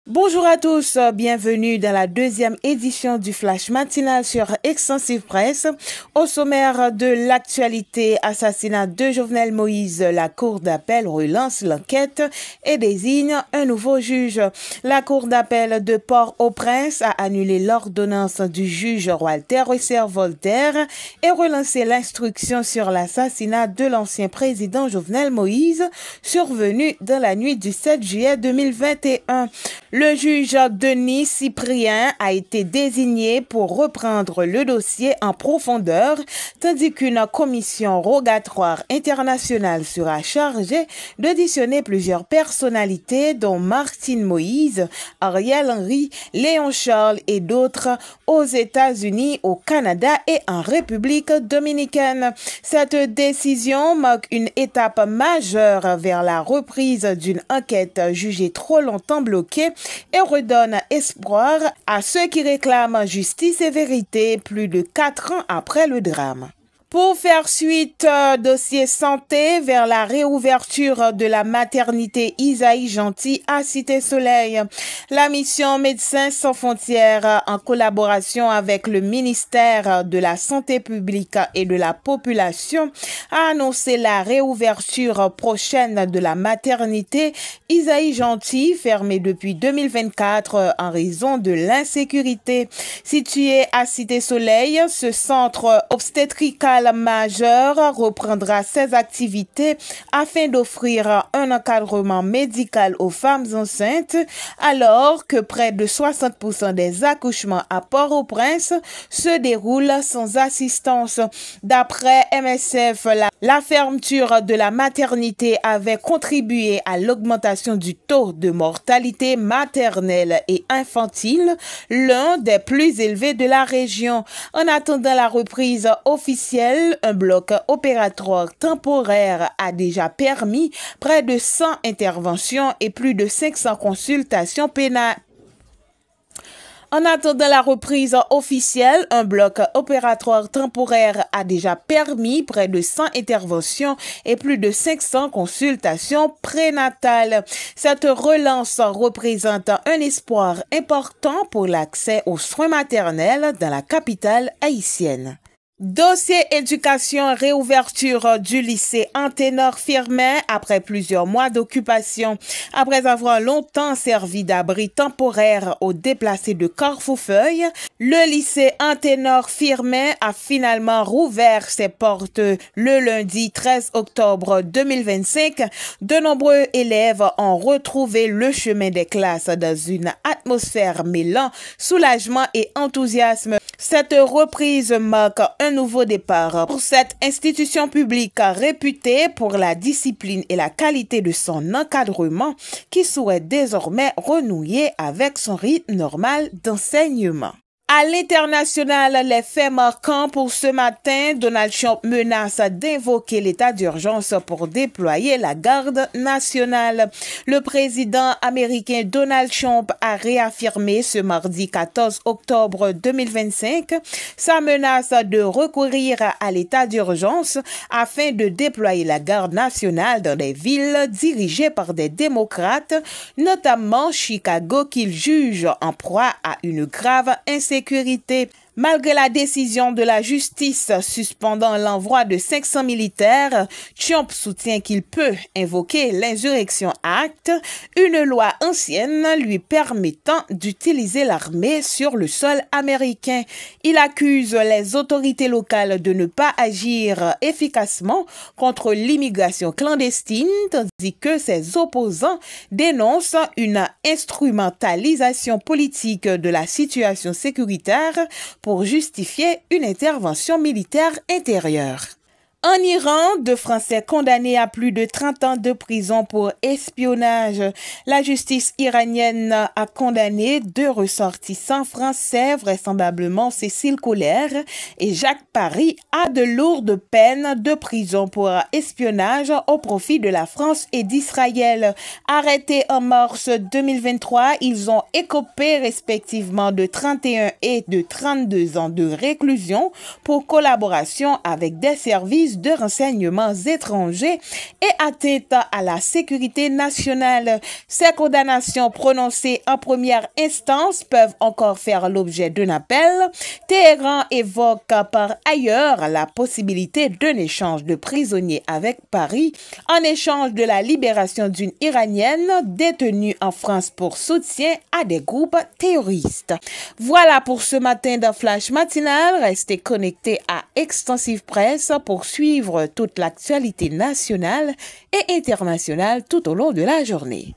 Bonjour à tous, bienvenue dans la deuxième édition du Flash matinal sur Extensive Presse. Au sommaire de l'actualité, assassinat de Jovenel Moïse, la Cour d'appel relance l'enquête et désigne un nouveau juge. La Cour d'appel de Port-au-Prince a annulé l'ordonnance du juge Walter Reusser-Volter et relancé l'instruction sur l'assassinat de l'ancien président Jovenel Moïse, survenu dans la nuit du 7 juillet 2021. Le juge Denis Cyprien a été désigné pour reprendre le dossier en profondeur, tandis qu'une commission rogatoire internationale sera chargée d'auditionner plusieurs personnalités, dont Martine Moïse, Ariel Henry, Léon Charles et d'autres aux États-Unis, au Canada et en République dominicaine. Cette décision marque une étape majeure vers la reprise d'une enquête jugée trop longtemps bloquée et redonne espoir à ceux qui réclament justice et vérité plus de 4 ans après le drame. Pour faire suite, dossier santé vers la réouverture de la maternité Isaïe Gentil à Cité-Soleil. La mission Médecins sans frontières, en collaboration avec le ministère de la Santé publique et de la Population, a annoncé la réouverture prochaine de la maternité Isaïe Gentil, fermée depuis 2024 en raison de l'insécurité. Situé à Cité-Soleil, ce centre obstétrical majeur reprendra ses activités afin d'offrir un encadrement médical aux femmes enceintes, alors que près de 60% des accouchements à Port-au-Prince se déroulent sans assistance. D'après MSF, la fermeture de la maternité avait contribué à l'augmentation du taux de mortalité maternelle et infantile, l'un des plus élevés de la région. En attendant la reprise officielle, un bloc opératoire temporaire a déjà permis près de 100 interventions et plus de 500 consultations pénales. En attendant la reprise officielle, un bloc opératoire temporaire a déjà permis près de 100 interventions et plus de 500 consultations prénatales. Cette relance représente un espoir important pour l'accès aux soins maternels dans la capitale haïtienne. Dossier éducation, réouverture du lycée Anténor-Firmin après plusieurs mois d'occupation. Après avoir longtemps servi d'abri temporaire aux déplacés de Carrefourfeuille, le lycée Anténor-Firmin a finalement rouvert ses portes le lundi 13 octobre 2025. De nombreux élèves ont retrouvé le chemin des classes dans une atmosphère mêlant soulagement et enthousiasme. Cette reprise marque un nouveau départ pour cette institution publique réputée pour la discipline et la qualité de son encadrement qui souhaite désormais renouer avec son rythme normal d'enseignement. À l'international, les faits marquants pour ce matin, Donald Trump menace d'invoquer l'état d'urgence pour déployer la garde nationale. Le président américain Donald Trump a réaffirmé ce mardi 14 octobre 2025 sa menace de recourir à l'état d'urgence afin de déployer la garde nationale dans des villes dirigées par des démocrates, notamment Chicago, qu'il juge en proie à une grave insécurité. Malgré la décision de la justice suspendant l'envoi de 500 militaires, Trump soutient qu'il peut invoquer l'Insurrection Act, une loi ancienne lui permettant d'utiliser l'armée sur le sol américain. Il accuse les autorités locales de ne pas agir efficacement contre l'immigration clandestine, tandis que ses opposants dénoncent une instrumentalisation politique de la situation sécuritaire pour justifier une intervention militaire intérieure. En Iran, 2 Français condamnés à plus de 30 ans de prison pour espionnage. La justice iranienne a condamné 2 ressortissants français, vraisemblablement Cécile Colère et Jacques Paris, à de lourdes peines de prison pour espionnage au profit de la France et d'Israël. Arrêtés en mars 2023, ils ont écopé respectivement de 31 et de 32 ans de réclusion pour collaboration avec des services services de renseignements étrangers et atteinte à la sécurité nationale. Ces condamnations prononcées en première instance peuvent encore faire l'objet d'un appel. Téhéran évoque par ailleurs la possibilité d'un échange de prisonniers avec Paris en échange de la libération d'une Iranienne détenue en France pour soutien à des groupes terroristes. Voilà pour ce matin dans Flash Matinal. Restez connectés à Extensive Presse pour suivre toute l'actualité nationale et internationale tout au long de la journée.